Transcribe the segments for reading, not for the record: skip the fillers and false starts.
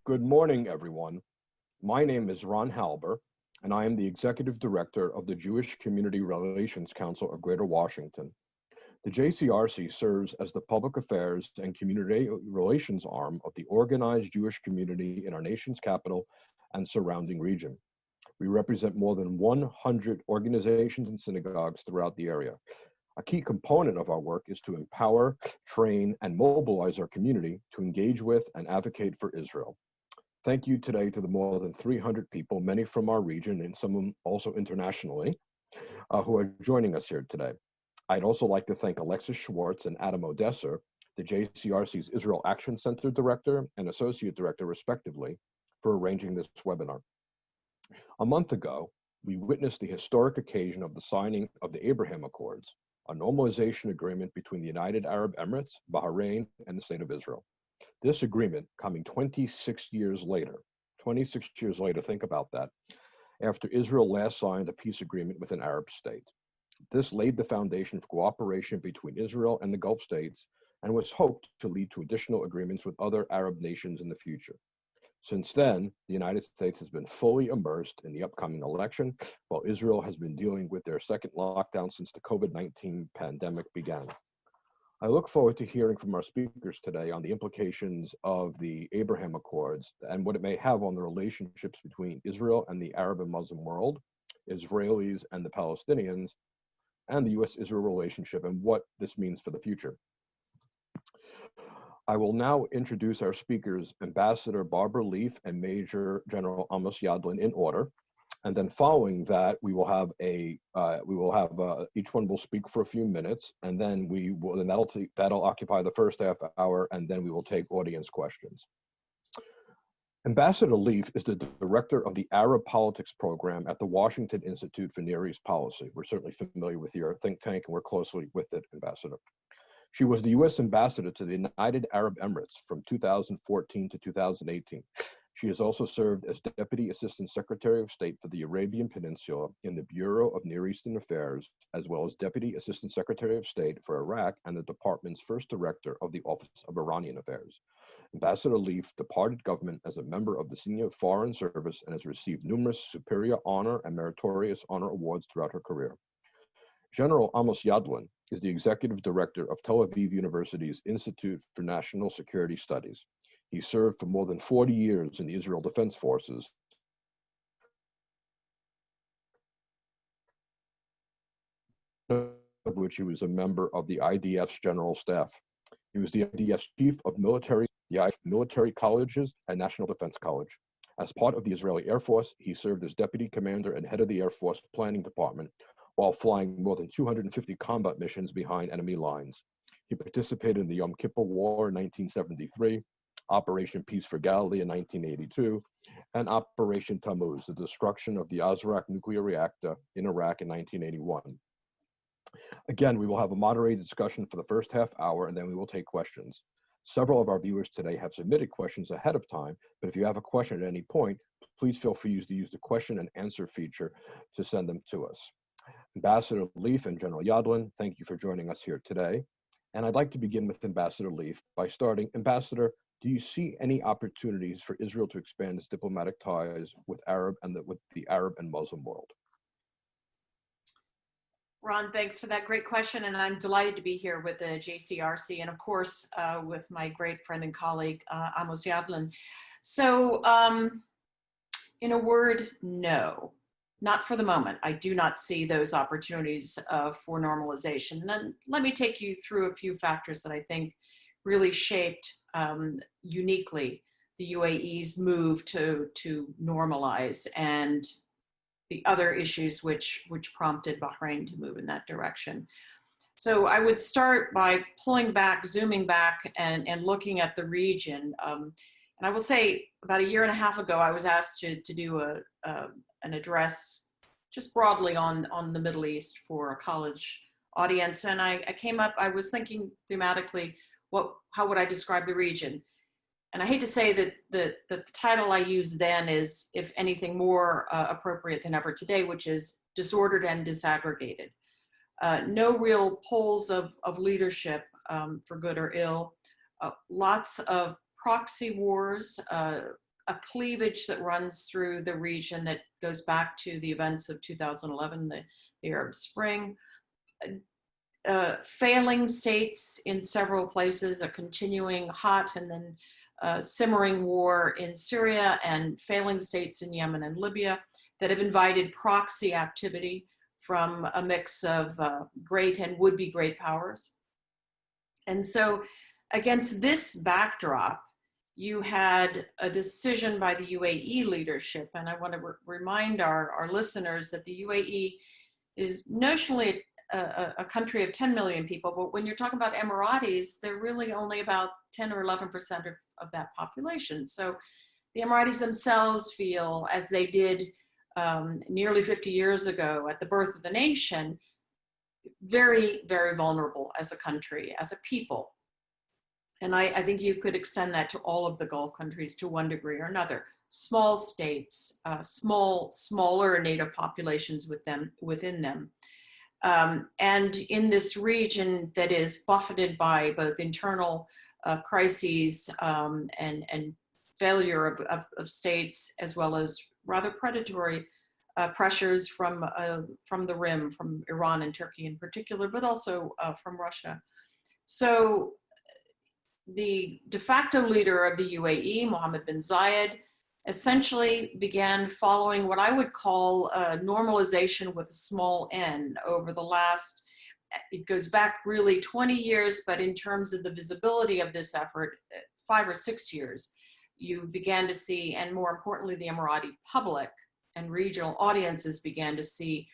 Good morning, everyone. My name is Ron Halber, and I am the Executive Director of the Jewish Community Relations Council of Greater Washington. The JCRC serves as the public affairs and community relations arm of the organized Jewish community in our nation's capital and surrounding region. We represent more than 100 organizations and synagogues throughout the area. A key component of our work is to empower, train, and mobilize our community to engage with and advocate for Israel. Thank you today to the more than 300 people, many from our region and some also internationally, who are joining us here today. I'd also like to thank Alexis Schwartz and Adam Odesser, the JCRC's Israel Action Center Director and Associate Director, respectively, for arranging this webinar. A month ago, we witnessed the historic occasion of the signing of the Abraham Accords, a normalization agreement between the United Arab Emirates, Bahrain, and the State of Israel. This agreement coming 26 years later, think about that, after Israel last signed a peace agreement with an Arab state. This laid the foundation for cooperation between Israel and the Gulf states and was hoped to lead to additional agreements with other Arab nations in the future. Since then, the United States has been fully immersed in the upcoming election, while Israel has been dealing with their second lockdown since the COVID-19 pandemic began. I look forward to hearing from our speakers today on the implications of the Abraham Accords and what it may have on the relationships between Israel and the Arab and Muslim world, Israelis and the Palestinians, and the U.S.-Israel relationship and what this means for the future. I will now introduce our speakers, Ambassador Barbara Leaf and Major General Amos Yadlin, in order. And then following that, we will have each one will speak for a few minutes, and then that'll occupy the first half hour, and then we will take audience questions. Ambassador Leaf is the director of the Arab Politics Program at the Washington Institute for Near East Policy. We're certainly familiar with your think tank, and we're closely with it, Ambassador. She was the U.S. ambassador to the United Arab Emirates from 2014 to 2018. She has also served as Deputy Assistant Secretary of State for the Arabian Peninsula in the Bureau of Near Eastern Affairs, as well as Deputy Assistant Secretary of State for Iraq and the department's first director of the Office of Iranian Affairs. Ambassador Leaf departed government as a member of the Senior Foreign Service and has received numerous superior honor and meritorious honor awards throughout her career. General Amos Yadlin is the Executive Director of Tel Aviv University's Institute for National Security Studies. He served for more than 40 years in the Israel Defense Forces, of which he was a member of the IDF's General Staff. He was the IDF's Chief of Military, the IDF Military Colleges and National Defense College. As part of the Israeli Air Force, he served as Deputy Commander and Head of the Air Force Planning Department, while flying more than 250 combat missions behind enemy lines. He participated in the Yom Kippur War in 1973, Operation Peace for Galilee in 1982, and Operation Tammuz, the destruction of the Azraq nuclear reactor in Iraq in 1981. Again, we will have a moderated discussion for the first half hour, and then we will take questions. Several of our viewers today have submitted questions ahead of time, but if you have a question at any point, please feel free to use the question and answer feature to send them to us. Ambassador Leaf and General Yadlin, thank you for joining us here today. And I'd like to begin with Ambassador Leaf by starting, Ambassador, do you see any opportunities for Israel to expand its diplomatic ties with the Arab and Muslim world? Ron, thanks for that great question. And I'm delighted to be here with the JCRC and of course, with my great friend and colleague, Amos Yadlin. So in a word, no. Not for the moment. I do not see those opportunities for normalization. And then let me take you through a few factors that I think really shaped uniquely the UAE's move to normalize and the other issues which prompted Bahrain to move in that direction. So I would start by pulling back, zooming back, and looking at the region. And I will say about a year and a half ago, I was asked to do an address just broadly on the Middle East for a college audience. And I came up, I was thinking thematically, how would I describe the region? And I hate to say that the title I used then is, if anything, more appropriate than ever today, which is disordered and disaggregated. No real poles of leadership, for good or ill. Lots of proxy wars, a cleavage that runs through the region that goes back to the events of 2011, the Arab Spring. Failing states in several places, a continuing hot and then simmering war in Syria, and failing states in Yemen and Libya that have invited proxy activity from a mix of great and would-be great powers. And so against this backdrop, you had a decision by the UAE leadership, and I want to remind our listeners that the UAE is notionally a country of 10 million people, but when you're talking about Emiratis, they're really only about 10 or 11% of that population. So the Emiratis themselves feel, as they did nearly 50 years ago at the birth of the nation, very, very vulnerable as a country, as a people. And I think you could extend that to all of the Gulf countries to one degree or another. Small states, smaller native populations within them. And in this region that is buffeted by both internal crises and failure of states, as well as rather predatory pressures from the Rim, from Iran and Turkey in particular, but also from Russia. So the de facto leader of the UAE, Mohammed bin Zayed, essentially began following what I would call normalization with a small n over the last, it goes back really 20 years, but in terms of the visibility of this effort, 5 or 6 years, you began to see, and more importantly, the Emirati public and regional audiences began to see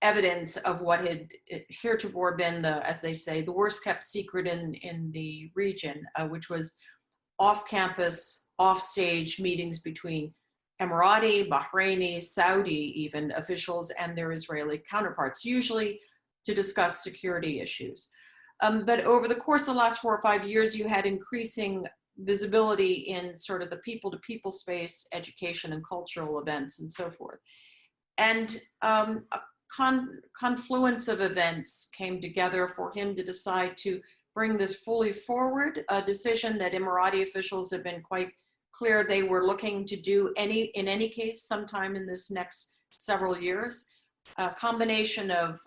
evidence of what had heretofore been the, as they say, the worst kept secret in the region, which was off-campus, off-stage meetings between Emirati, Bahraini, Saudi even officials and their Israeli counterparts, usually to discuss security issues. But over the course of the last 4 or 5 years, you had increasing visibility in sort of the people-to-people space, education and cultural events and so forth. And a confluence of events came together for him to decide to bring this fully forward, a decision that Emirati officials have been quite clear they were looking to do in any case sometime in this next several years. A combination of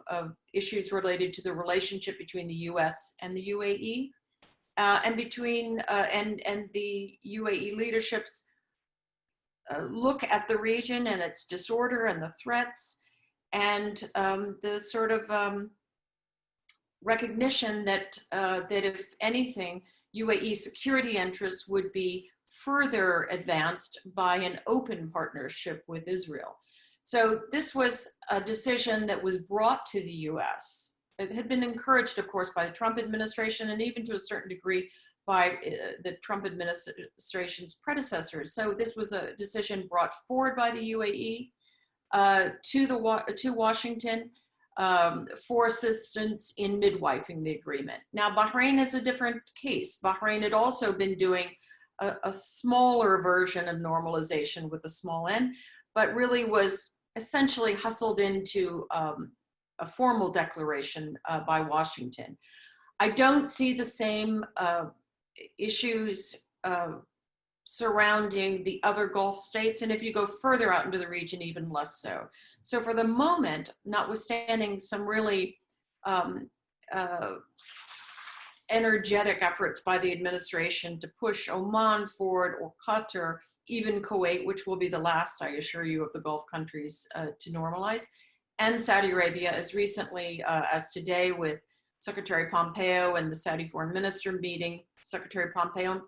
issues related to the relationship between the US and the UAE, and between and the UAE leadership's look at the region and its disorder and the threats, and the sort of recognition that that if anything, UAE security interests would be further advanced by an open partnership with Israel. So this was a decision that was brought to the US. It had been encouraged, of course, by the Trump administration and even to a certain degree by the Trump administration's predecessors. So this was a decision brought forward by the UAE to Washington for assistance in midwifing the agreement. Now, Bahrain is a different case. Bahrain had also been doing a smaller version of normalization with a small n, but really was essentially hustled into a formal declaration by Washington. I don't see the same issues surrounding the other Gulf states, and if you go further out into the region, even less so. So for the moment, notwithstanding some really energetic efforts by the administration to push Oman forward, or Qatar, even Kuwait, which will be the last, I assure you, of the Gulf countries to normalize, and Saudi Arabia as recently as today with Secretary Pompeo and the Saudi foreign minister meeting. Secretary Pompeo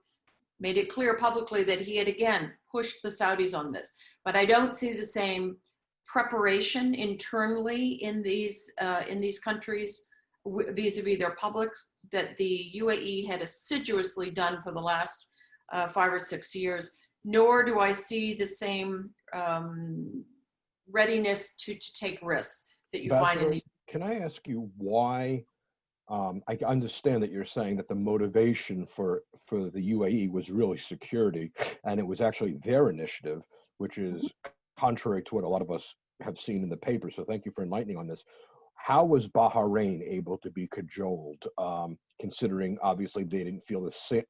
made it clear publicly that he had again pushed the Saudis on this. But I don't see the same preparation internally in these countries vis-a-vis their publics that the UAE had assiduously done for the last 5 or 6 years, nor do I see the same readiness to take risks that you find in the. Can I ask you why? I understand that you're saying that the motivation for the UAE was really security, and it was actually their initiative, which is contrary to what a lot of us have seen in the paper. So thank you for enlightening on this. how was Bahrain able to be cajoled, considering obviously they didn't feel the same,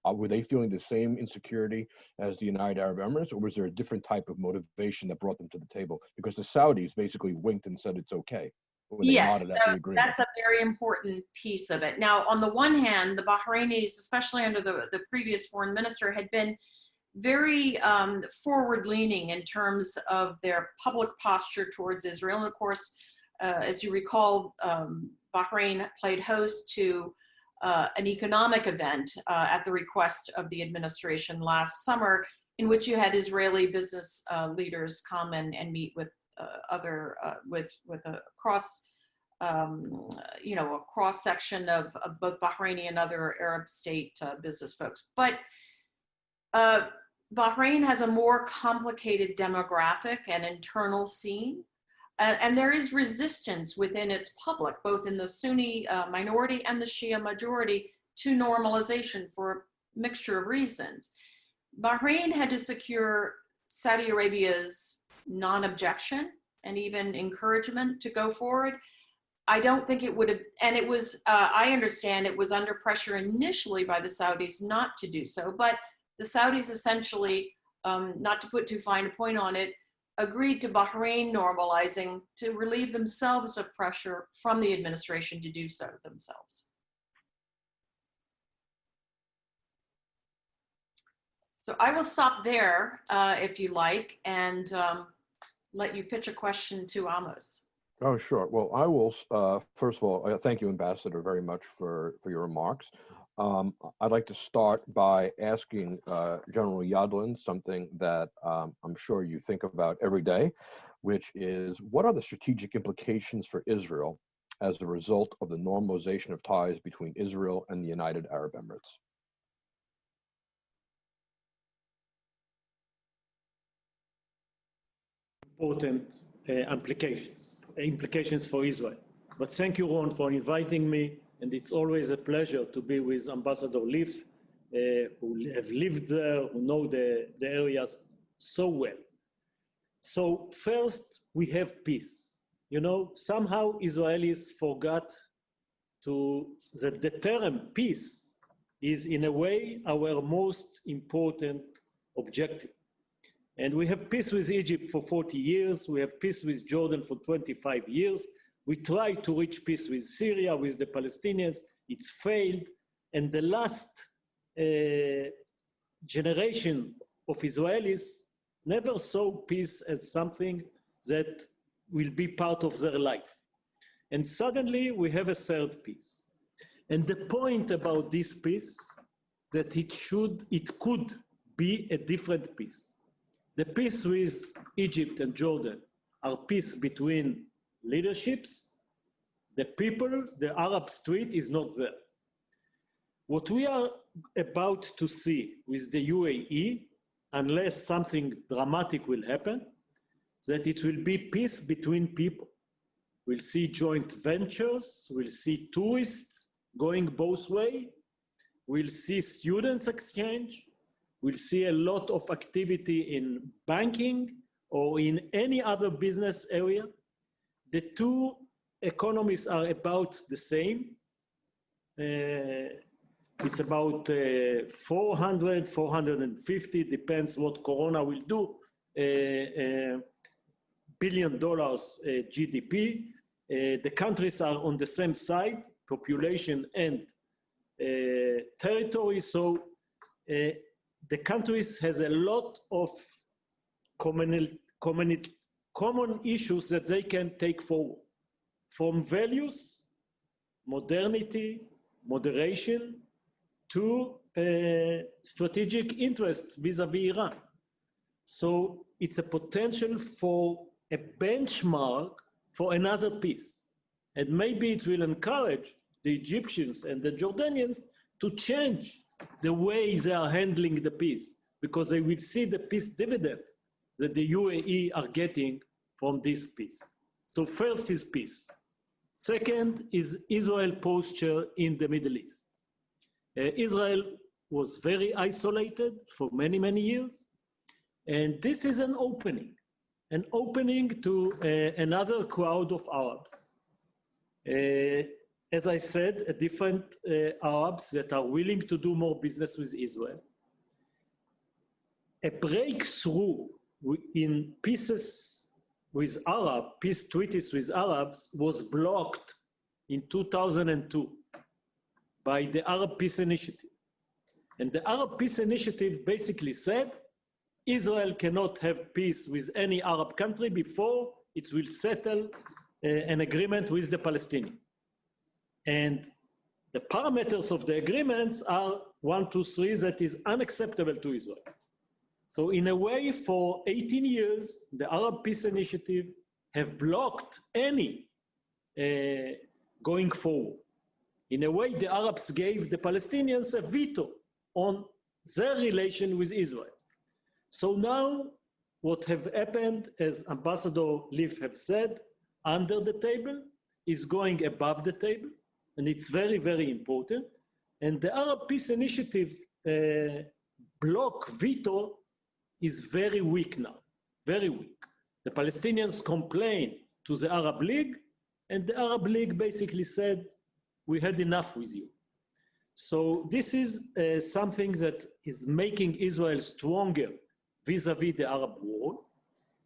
were they feeling the same insecurity as the United Arab Emirates, or was there a different type of motivation that brought them to the table? Because the Saudis basically winked and said it's okay when they Yes, nodded at the agreement. that's a very important piece of it. Now, on the one hand, the Bahrainis, especially under the previous foreign minister, had been very forward-leaning in terms of their public posture towards Israel. And of course, as you recall, Bahrain played host to an economic event at the request of the administration last summer, in which you had Israeli business leaders come and meet with with a cross a cross section of both Bahraini and other Arab state business folks. But Bahrain has a more complicated demographic and internal scene. And there is resistance within its public, both in the Sunni minority and the Shia majority, to normalization for a mixture of reasons. Bahrain had to secure Saudi Arabia's non-objection and even encouragement to go forward. I don't think it would have, and it was, I understand it was under pressure initially by the Saudis not to do so, but the Saudis essentially, not to put too fine a point on it, agreed to Bahrain normalizing to relieve themselves of pressure from the administration to do so themselves. So I will stop there if you like, and let you pitch a question to Amos. Oh, sure. Well, I will, first of all, thank you, Ambassador, very much for your remarks. I'd like to start by asking General Yadlin something that I'm sure you think about every day, which is, what are the strategic implications for Israel as a result of the normalization of ties between Israel and the United Arab Emirates? Important implications for Israel. But thank you, Ron, for inviting me, and it's always a pleasure to be with Ambassador Leaf, who have lived there, who know the areas so well. So first, we have peace. You know, somehow Israelis forgot that the term peace is in a way our most important objective. And we have peace with Egypt for 40 years. We have peace with Jordan for 25 years. We tried to reach peace with Syria, with the Palestinians. It's failed. And the last generation of Israelis never saw peace as something that will be part of their life. And suddenly we have a third peace. And the point about this peace, that it could be a different peace. The peace with Egypt and Jordan are peace between leaderships. The people, the Arab street is not there. What we are about to see with the UAE, unless something dramatic will happen, that it will be peace between people. We'll see joint ventures, we'll see tourists going both ways, we'll see students exchange, we'll see a lot of activity in banking or in any other business area. The two economies are about the same. It's about 400, 450, depends what Corona will do, $1 billion GDP. The countries are on the same side, population and territory. So the countries has a lot of common issues that they can take forward. From values, modernity, moderation, to strategic interest vis-a-vis Iran. So it's a potential for a benchmark for another peace. And maybe it will encourage the Egyptians and the Jordanians to change the way they are handling the peace, because they will see the peace dividends that the UAE are getting from this peace. So first is peace. Second is Israel's posture in the Middle East. Israel was very isolated for many, many years. And this is an opening to another crowd of Arabs. As I said, different Arabs that are willing to do more business with Israel. A breakthrough in peace treaties with Arabs was blocked in 2002 by the Arab Peace Initiative. And the Arab Peace Initiative basically said, Israel cannot have peace with any Arab country before it will settle an agreement with the Palestinians. And the parameters of the agreements are 1, 2, 3 that is unacceptable to Israel. So in a way, for 18 years, the Arab Peace Initiative have blocked any going forward. In a way, the Arabs gave the Palestinians a veto on their relation with Israel. So now what have happened, as Ambassador Leaf have said, under the table is going above the table, and it's very, very important. And the Arab Peace Initiative block veto is very weak now, very weak. The Palestinians complained to the Arab League, and the Arab League basically said, we had enough with you. So this is something that is making Israel stronger vis-a-vis the Arab world.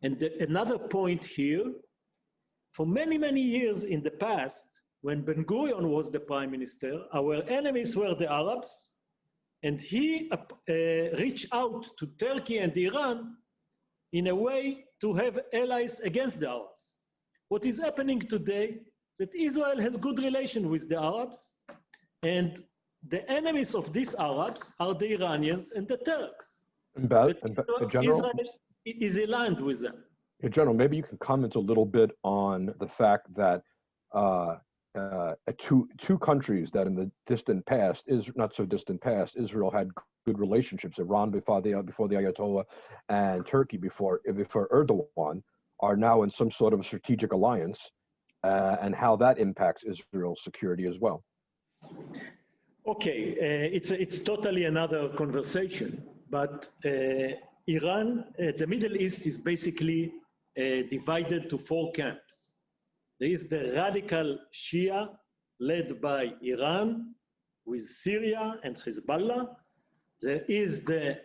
And another point here, for many, many years in the past, when Ben-Gurion was the prime minister, our enemies were the Arabs, and he reached out to Turkey and Iran in a way to have allies against the Arabs. What is happening today is that Israel has good relations with the Arabs, and the enemies of these Arabs are the Iranians and the Turks. Israel is aligned with them. General, maybe you can comment a little bit on the fact that two countries that in the distant past, not so distant past, Israel had good relationships, Iran before the Ayatollah and Turkey before Erdogan, are now in some sort of strategic alliance, and how that impacts Israel's security as well. Okay, it's totally another conversation, but Iran, the Middle East is basically divided to 4 camps. There is the radical Shia led by Iran with Syria and Hezbollah. There is the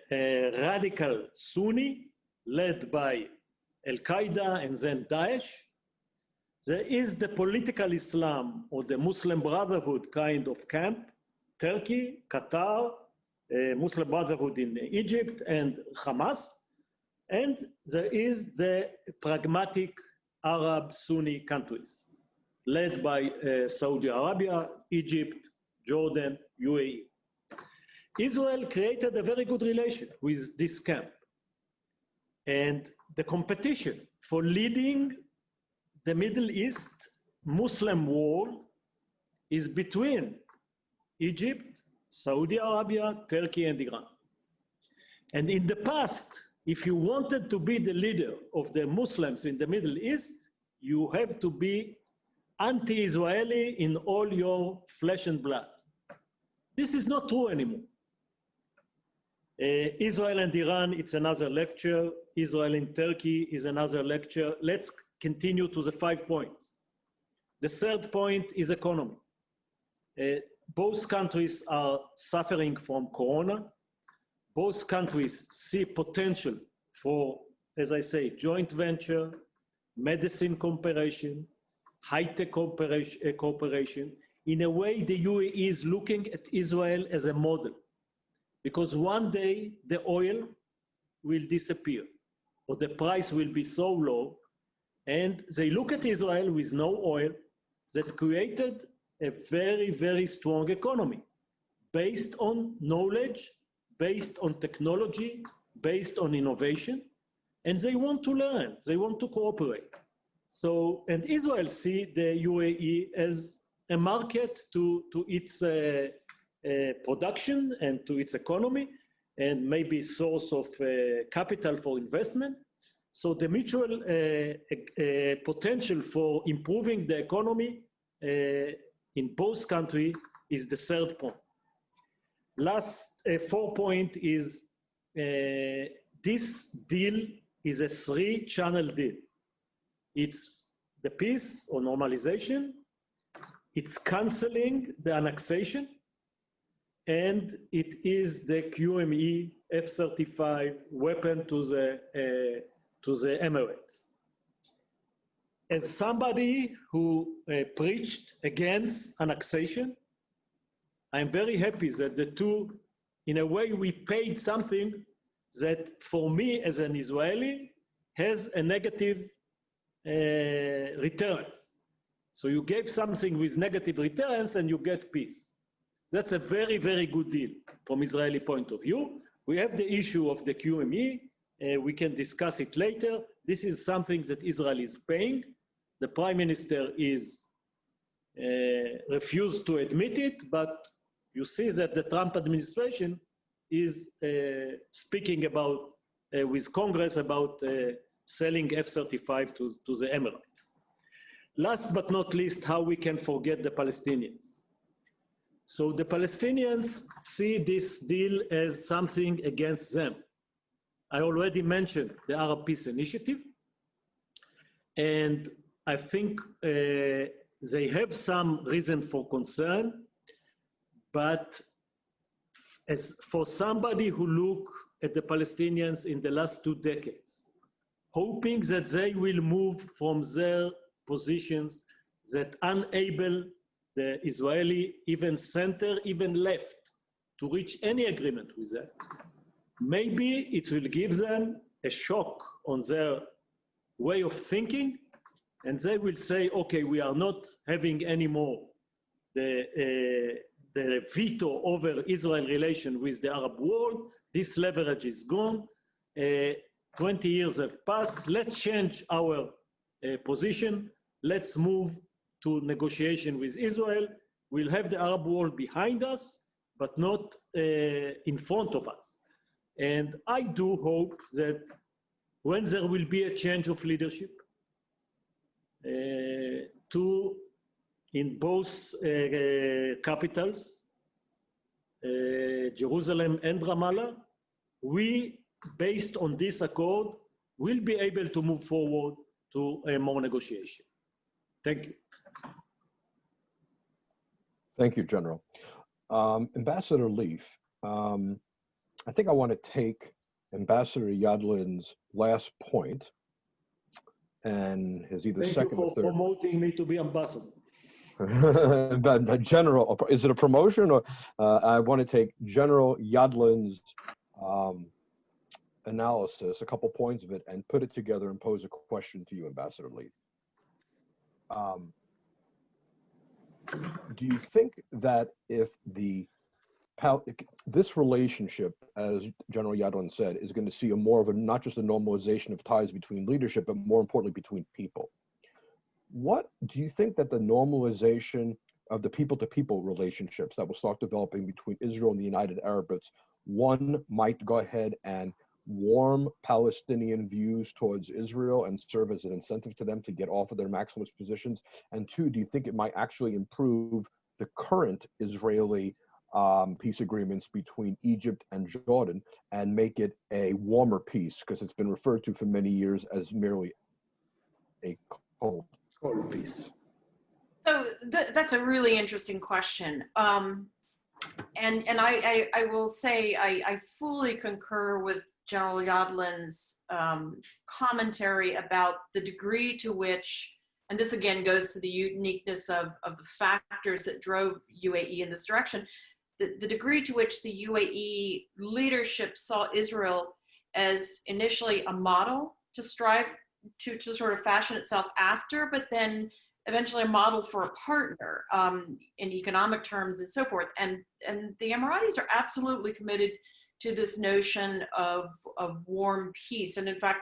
radical Sunni led by Al-Qaeda and then Daesh. There is the political Islam or the Muslim Brotherhood kind of camp, Turkey, Qatar, Muslim Brotherhood in Egypt, and Hamas. And there is the pragmatic Arab Sunni countries, led by Saudi Arabia, Egypt, Jordan, UAE. Israel created a very good relation with this camp. And the competition for leading the Middle East Muslim world is between Egypt, Saudi Arabia, Turkey, and Iran. And in the past, if you wanted to be the leader of the Muslims in the Middle East, you have to be anti-Israeli in all your flesh and blood. This is not true anymore. Israel and Iran, it's another lecture. Israel and Turkey is another lecture. Let's continue to the 5 points. The third point is economy. Both countries are suffering from Corona. Both countries see potential for, as I say, joint venture, medicine cooperation, high-tech cooperation. In a way, the UAE is looking at Israel as a model, because one day the oil will disappear, or the price will be so low, and they look at Israel with no oil that created a very, very strong economy based on knowledge, based on technology, based on innovation, and they want to learn, they want to cooperate. So, and Israel see the UAE as a market to its production and to its economy, and maybe source of capital for investment. So the mutual potential for improving the economy in both countries is the third point. Last 4 point is this deal is a 3-channel deal. It's the peace or normalization, it's canceling the annexation, and it is the QME F-35 weapon to the Emirates. As somebody who preached against annexation, I'm very happy that the two, in a way, we paid something that for me as an Israeli has a negative returns. So you gave something with negative returns and you get peace. That's a very, very good deal from Israeli point of view. We have the issue of the QME. We can discuss it later. This is something that Israel is paying. The Prime Minister is refused to admit it, but you see that the Trump administration is speaking about, with Congress about selling F-35 to the Emirates. Last but not least, how we can forget the Palestinians. So the Palestinians see this deal as something against them. I already mentioned the Arab Peace Initiative, and I think they have some reason for concern, but as for somebody who look at the Palestinians in the last 2 decades, hoping that they will move from their positions that enable the Israeli, even center, even left, to reach any agreement with that, maybe it will give them a shock on their way of thinking, and they will say, okay, we are not having anymore the veto over Israel relation with the Arab world. This leverage is gone. 20 years have passed. Let's change our position. Let's move to negotiation with Israel. We'll have the Arab world behind us, but not in front of us. And I do hope that when there will be a change of leadership in both capitals, Jerusalem and Ramallah, we, based on this accord, will be able to move forward to more negotiation. Thank you. Thank you, General. Ambassador Leaf, I think I want to take Ambassador Yadlin's last point and his either Thank second you or for third. promoting me to be ambassador. General, is it a promotion, or I want to take General Yadlin's analysis, a couple points of it, and put it together and pose a question to you, Ambassador Leaf. Do you think that if this relationship, as General Yadlin said, is going to see more of a, not just a normalization of ties between leadership, but more importantly between people? What do you think that the normalization of the people-to-people relationships that will start developing between Israel and the United Arab Emirates, one, might go ahead and warm Palestinian views towards Israel and serve as an incentive to them to get off of their maximalist positions? And two, do you think it might actually improve the current Israeli peace agreements between Egypt and Jordan and make it a warmer peace, because it's been referred to for many years as merely a cold peace? So that's a really interesting question. And I will say I fully concur with General Yadlin's commentary about the degree to which, and this again goes to the uniqueness of the factors that drove UAE in this direction, the degree to which the UAE leadership saw Israel as initially a model to strive to sort of fashion itself after, but then eventually a model for a partner in economic terms and so forth. And the Emiratis are absolutely committed to this notion of warm peace. And in fact,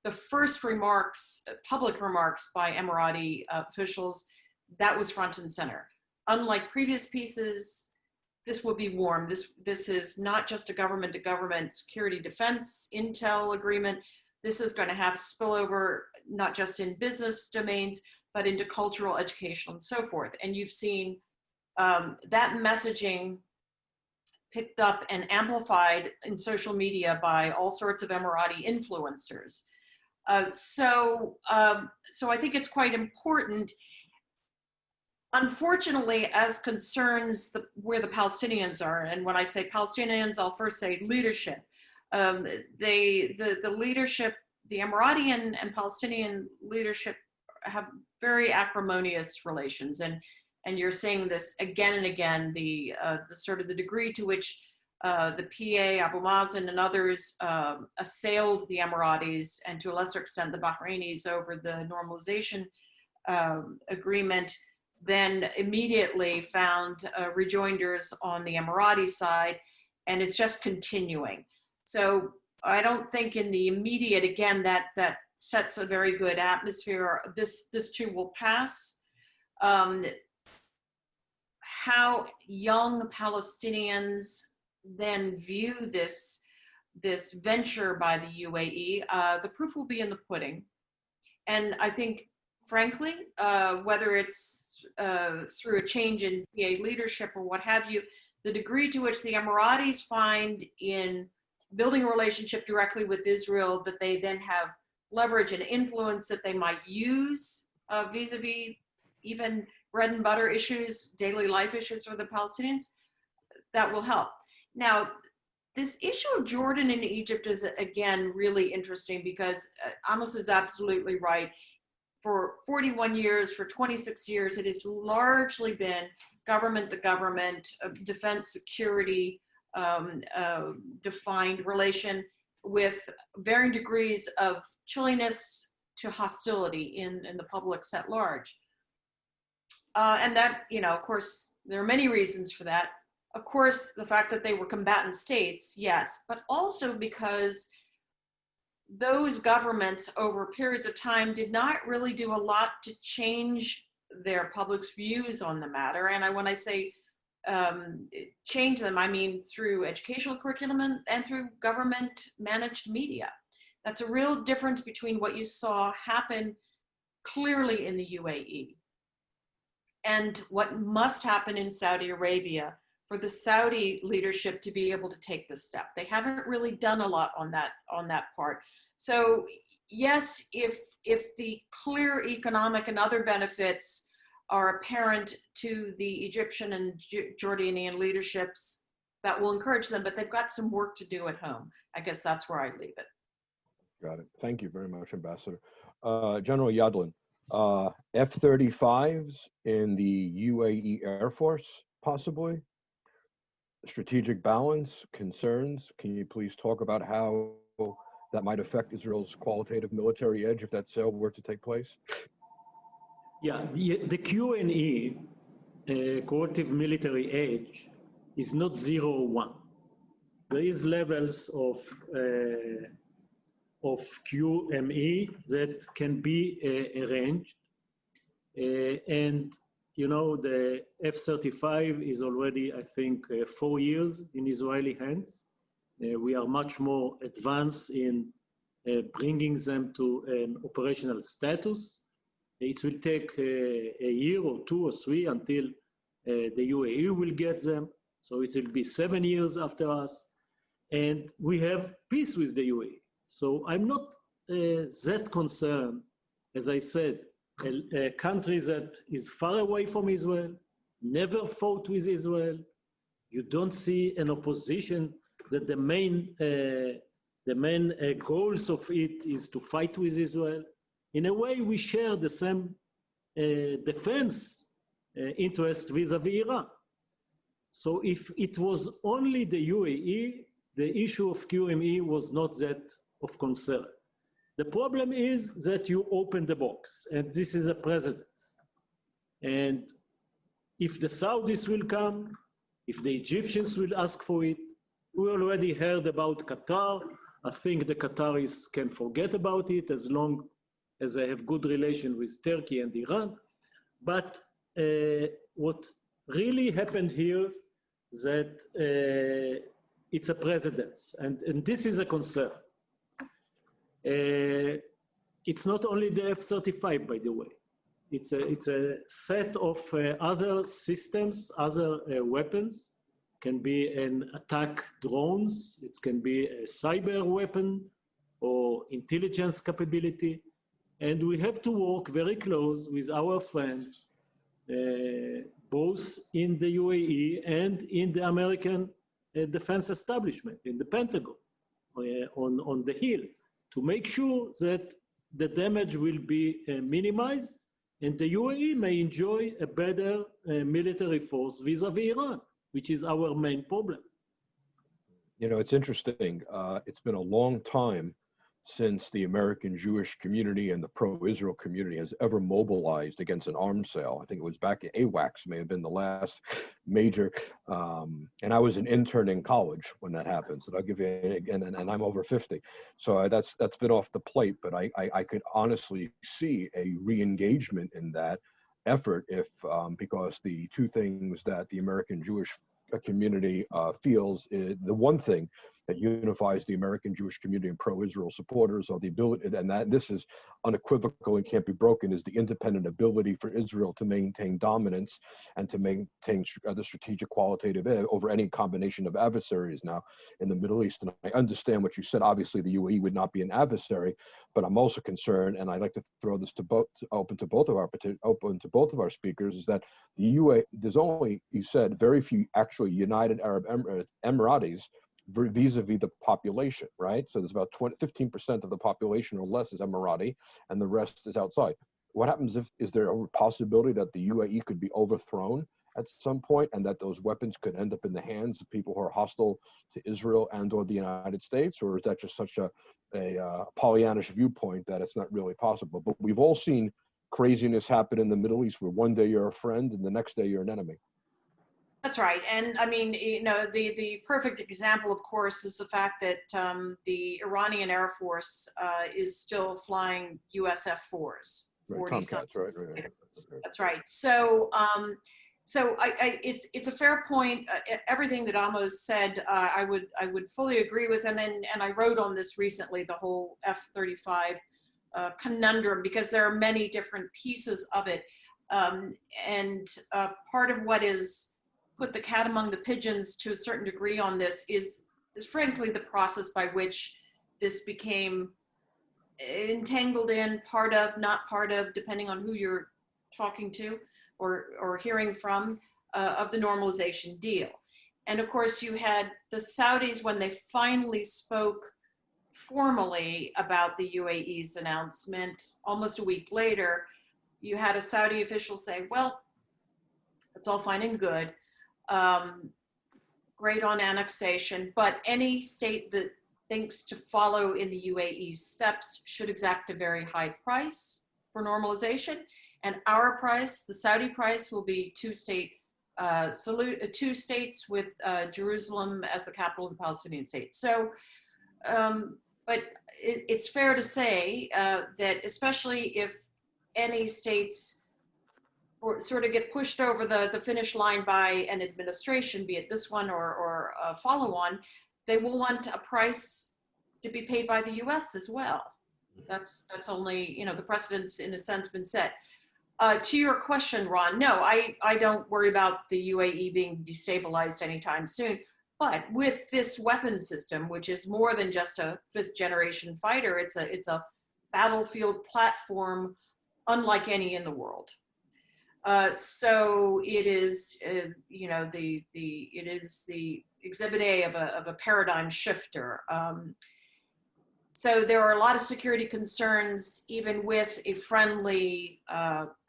the first remarks, public remarks by Emirati officials, that was front and center. Unlike previous pieces, this will be warm. This is not just a government-to-government security defense intel agreement. This is going to have spillover, not just in business domains, but into cultural, educational, and so forth. And you've seen that messaging picked up and amplified in social media by all sorts of Emirati influencers. So I think it's quite important. unfortunately, as concerns where the Palestinians are, and when I say Palestinians, I'll first say leadership. The leadership, the Emirati and Palestinian leadership have very acrimonious relations, and you're seeing this again and again. The sort of the degree to which the PA, Abu Mazen, and others assailed the Emiratis, and to a lesser extent the Bahrainis, over the normalization agreement, then immediately found rejoinders on the Emirati side, and it's just continuing. So I don't think in the immediate, again, that sets a very good atmosphere. This too will pass. How young Palestinians then view this venture by the UAE, the proof will be in the pudding. And I think, frankly, whether it's through a change in PA leadership or what have you, the degree to which the Emiratis find in building a relationship directly with Israel that they then have leverage and influence that they might use vis-a-vis even bread and butter issues, daily life issues for the Palestinians, that will help. Now, this issue of Jordan and Egypt is, again, really interesting because Amos is absolutely right. For 41 years, for 26 years, it has largely been government to government, defense security defined relation with varying degrees of chilliness to hostility in the public at large. And that, of course, there are many reasons for that. Of course, the fact that they were combatant states, yes, but also because those governments over periods of time did not really do a lot to change their public's views on the matter. And when I say change them, I mean through educational curriculum and through government managed media. That's a real difference between what you saw happen clearly in the UAE and what must happen in Saudi Arabia for the Saudi leadership to be able to take this step. They haven't really done a lot on that part. So yes, if the clear economic and other benefits are apparent to the Egyptian and Jordanian leaderships, that will encourage them, but they've got some work to do at home. I guess that's where I leave it. Got it. Thank you very much, Ambassador. General Yadlin, F-35s in the UAE Air Force, possibly? Strategic balance, concerns? Can you please talk about how that might affect Israel's qualitative military edge if that sale were to take place? Yeah, the Q&E, qualitative military edge, is not 0 or 1. There is levels of QME that can be arranged. And the F-35 is already, I think, 4 years in Israeli hands. We are much more advanced in bringing them to an operational status. It will take a year or 2 or 3 until the UAE will get them. So it will be 7 years after us. And we have peace with the UAE. So I'm not that concerned. As I said, a country that is far away from Israel, never fought with Israel. You don't see an opposition that the main goals of it is to fight with Israel. In a way, we share the same defense interest vis-a-vis Iran. So if it was only the UAE, the issue of QME was not that of concern. The problem is that you open the box, and this is a precedent. And if the Saudis will come, if the Egyptians will ask for it, we already heard about Qatar. I think the Qataris can forget about it as long as they have good relation with Turkey and Iran. But what really happened here is that it's a precedence, and this is a concern. It's not only the F-35, by the way. It's a set of other systems, other weapons. Can be an attack drones, it can be a cyber weapon or intelligence capability. And we have to work very close with our friends both in the UAE and in the American defense establishment, in the Pentagon, on the Hill, to make sure that the damage will be minimized and the UAE may enjoy a better military force vis-a-vis Iran, which is our main problem. You know, it's interesting. It's been a long time since the American Jewish community and the pro-Israel community has ever mobilized against an arms sale. I think it was back at AWACS, may have been the last major. And I was an intern in college when that happened. So I'll give you, and I'm over 50. So that's been off the plate, but I could honestly see a re-engagement in that effort if, because the two things that the American Jewish community feels is the one thing that unifies the American Jewish community and pro-Israel supporters, or the ability, and that this is unequivocal and can't be broken, is the independent ability for Israel to maintain dominance and to maintain the strategic qualitative edge over any combination of adversaries now in the Middle East. And I understand what you said. Obviously, the UAE would not be an adversary, but I'm also concerned, and I'd like to throw this to open to both of our speakers, is that the UAE, there's only, you said, very few actually United Arab Emiratis vis-a-vis the population, right? So there's about 15% of the population or less is Emirati, and the rest is outside. What happens is there a possibility that the UAE could be overthrown at some point, and that those weapons could end up in the hands of people who are hostile to Israel and or the United States? Or is that just such a Pollyannish viewpoint that it's not really possible? But we've all seen craziness happen in the Middle East, where one day you're a friend and the next day you're an enemy. That's right. And I mean, you know, the perfect example, of course, is the fact that the Iranian Air Force is still flying US F-4s. Right, Tomcats, right. That's right. So, it's a fair point. Everything that Amos said, I would fully agree with. And I wrote on this recently, the whole F-35 conundrum, because there are many different pieces of it. And part of what is put the cat among the pigeons to a certain degree on this is frankly the process by which this became entangled in, part of, not part of, depending on who you're talking to or hearing from, of the normalization deal. And of course you had the Saudis, when they finally spoke formally about the UAE's announcement, almost a week later, you had a Saudi official say, well, it's all fine and good. Great on annexation, but any state that thinks to follow in the UAE's steps should exact a very high price for normalization. And our price, the Saudi price, will be two states with Jerusalem as the capital of the Palestinian state. So, but it's fair to say that especially if any states or sort of get pushed over the finish line by an administration, be it this one or a follow-on, they will want a price to be paid by the US as well. That's only, you know, the precedent's in a sense been set. To your question, Ron, no, I don't worry about the UAE being destabilized anytime soon. But with this weapon system, which is more than just a 5th generation fighter, it's a battlefield platform unlike any in the world. So it is, you know, it is the exhibit A of a paradigm shifter. So there are a lot of security concerns, even with a friendly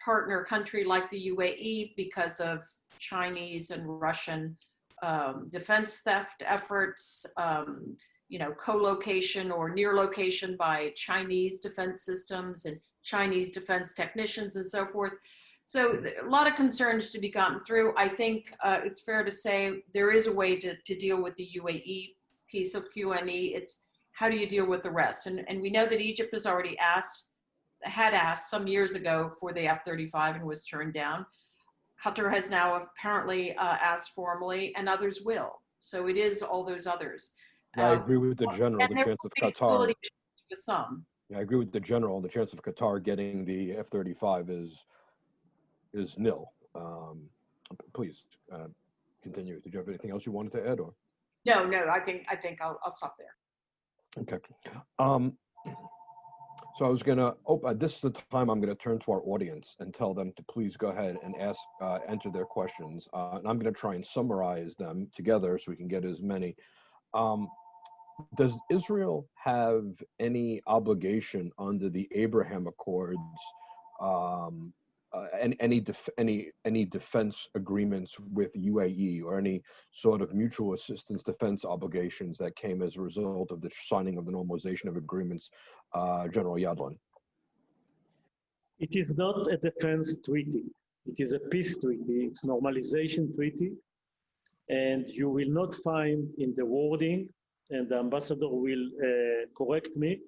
partner country like the UAE, because of Chinese and Russian defense theft efforts, you know, co-location or near location by Chinese defense systems and Chinese defense technicians and so forth. So a lot of concerns to be gotten through. I think it's fair to say there is a way to deal with the UAE piece of QME. It's how do you deal with the rest? And we know that Egypt has already had asked some years ago for the F-35 and was turned down. Qatar has now apparently asked formally, and others will. So it is all those others. I agree with the general, the chance of Qatar. With some. Yeah, I agree with the general. The chance of Qatar getting the F-35 is nil. Please continue. Did you have anything else you wanted to add, or? No, I think I'll stop there. Okay. So I was going to, this is the time I'm going to turn to our audience and tell them to please go ahead and ask, enter their questions. And I'm going to try and summarize them together so we can get as many. Does Israel have any obligation under the Abraham Accords, and any defense agreements with UAE, or any sort of mutual assistance defense obligations that came as a result of the signing of the normalization of agreements, General Yadlin? It is not a defense treaty. It is a peace treaty. It's normalization treaty. And you will not find in the wording, and the ambassador will correct me,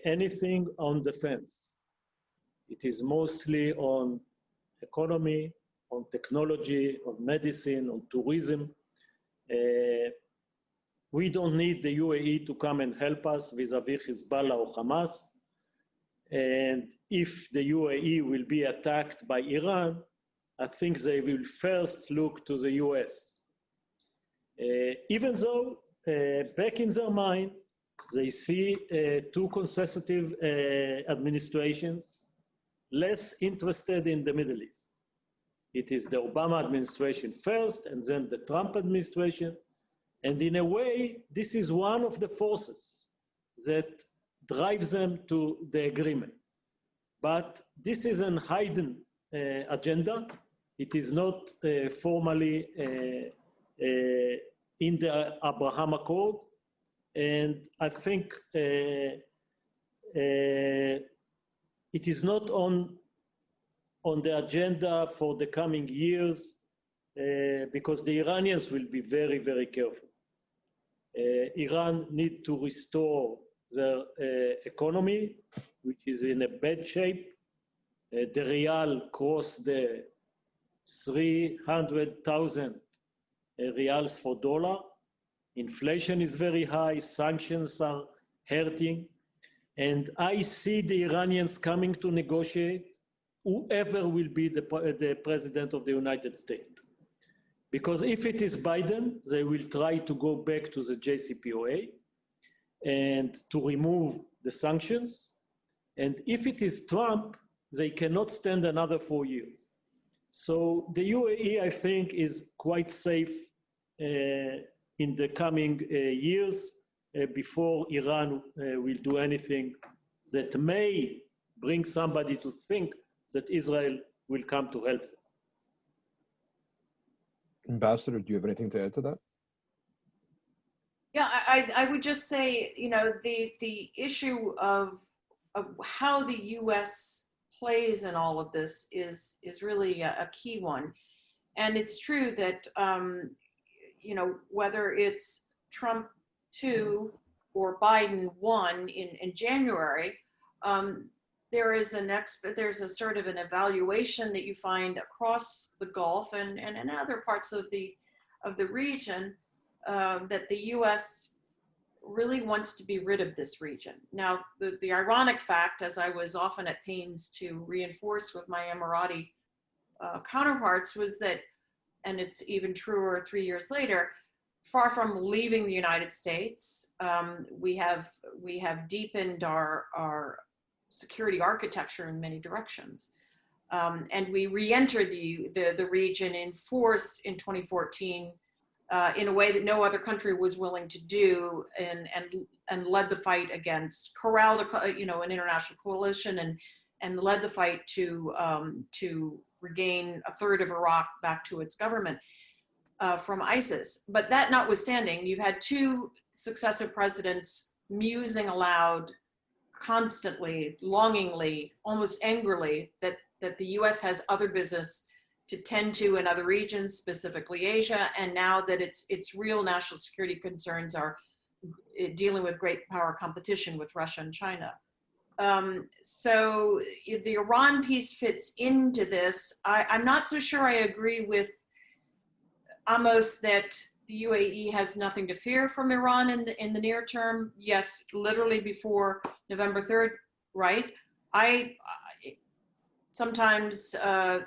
anything on defense. It is mostly on economy, on technology, on medicine, on tourism. We don't need the UAE to come and help us vis-a-vis Hezbollah or Hamas. And if the UAE will be attacked by Iran, I think they will first look to the US. Even though back in their mind, they see two consecutive administrations less interested in the Middle East. It is the Obama administration first, and then the Trump administration. And in a way, this is one of the forces that drives them to the agreement. But this is an hidden agenda. It is not formally in the Abraham Accord. And I think it is not on the agenda for the coming years, because the Iranians will be very, very careful. Iran need to restore their economy, which is in a bad shape. The real crossed the 300,000 reals for dollar. Inflation is very high, sanctions are hurting. And I see the Iranians coming to negotiate, whoever will be the president of the United States. Because if it is Biden, they will try to go back to the JCPOA and to remove the sanctions. And if it is Trump, they cannot stand another 4 years. So the UAE, I think, is quite safe in the coming years before Iran will do anything that may bring somebody to think that Israel will come to help them. Ambassador, do you have anything to add to that? Yeah, I would just say, you know, the issue of how the U.S. plays in all of this is really a key one. And it's true that, you know, whether it's Trump 2 or Biden 1 in January, there's a sort of an evaluation that you find across the Gulf and in other parts of the region, that the U.S. really wants to be rid of this region. Now, the ironic fact, as I was often at pains to reinforce with my Emirati counterparts, was that, and it's even truer 3 years later, far from leaving the United States, we have deepened our security architecture in many directions. And we re-entered the region in force in 2014 in a way that no other country was willing to do, and led the fight against, corralled an international coalition and led the fight to regain a third of Iraq back to its government from ISIS. But that notwithstanding, you've had two successive presidents musing aloud constantly, longingly, almost angrily, that the US has other business to tend to in other regions, specifically Asia, and now that its real national security concerns are dealing with great power competition with Russia and China. So the Iran piece fits into this. I'm not so sure I agree with Amos that the UAE has nothing to fear from Iran in the near term. Yes, literally before November 3rd, right? I sometimes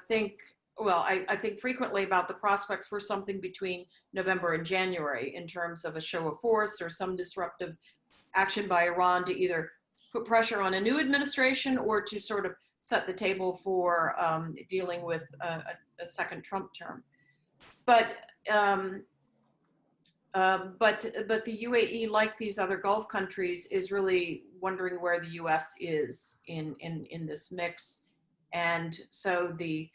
think, well, I think frequently about the prospects for something between November and January in terms of a show of force or some disruptive action by Iran to either put pressure on a new administration or to sort of set the table for dealing with a second Trump term. But the UAE, like these other Gulf countries, is really wondering where the US is in this mix. And so the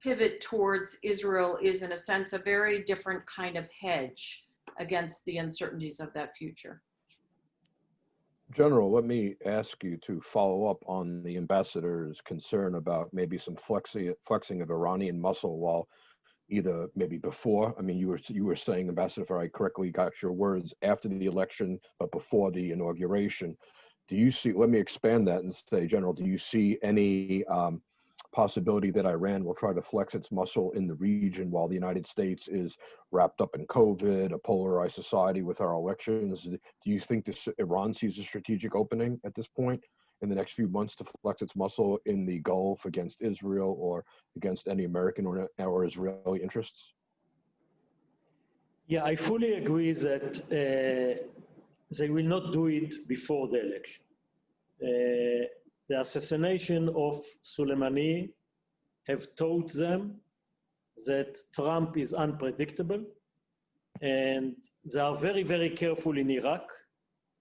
pivot towards Israel is, in a sense, a very different kind of hedge against the uncertainties of that future. General, let me ask you to follow up on the ambassador's concern about maybe some flexing of Iranian muscle while either maybe before, I mean, you were saying, Ambassador, if I correctly got your words, after the election, but before the inauguration. Do you see, let me expand that and say, General, do you see any possibility that Iran will try to flex its muscle in the region while the United States is wrapped up in COVID, a polarized society with our elections? Do you think Iran sees a strategic opening at this point in the next few months to flex its muscle in the Gulf against Israel or against any American or Israeli interests? Yeah, I fully agree that they will not do it before the election. The assassination of Soleimani have taught them that Trump is unpredictable, and they are very, very careful in Iraq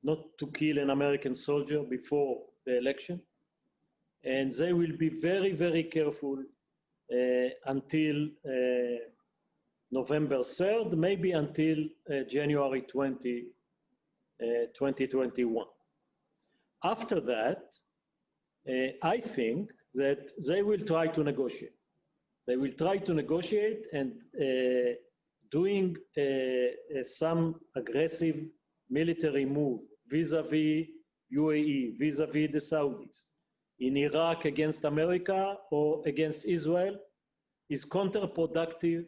not to kill an American soldier before the election. And they will be very, very careful until November 3rd, maybe until January 2021. After that, I think that they will try to negotiate. They will try to negotiate and doing some aggressive military move vis-a-vis UAE, vis-a-vis the Saudis, in Iraq against America or against Israel is counterproductive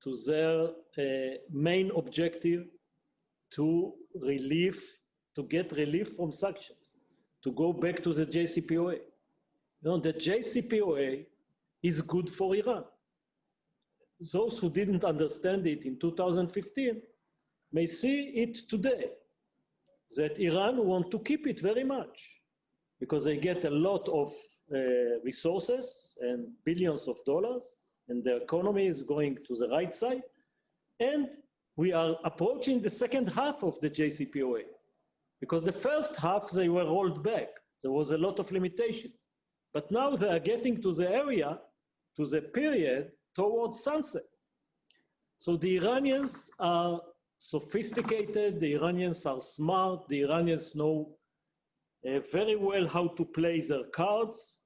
to their main objective to get relief from sanctions, to go back to the JCPOA. You know, the JCPOA is good for Iran. Those who didn't understand it in 2015 may see it today, that Iran want to keep it very much because they get a lot of resources and billions of dollars, and the economy is going to the right side. And we are approaching the second half of the JCPOA, because the first half they were rolled back. There was a lot of limitations. But now they are getting to the area, to the period towards sunset. So the Iranians are sophisticated, the Iranians are smart, the Iranians know very well how to play their cards,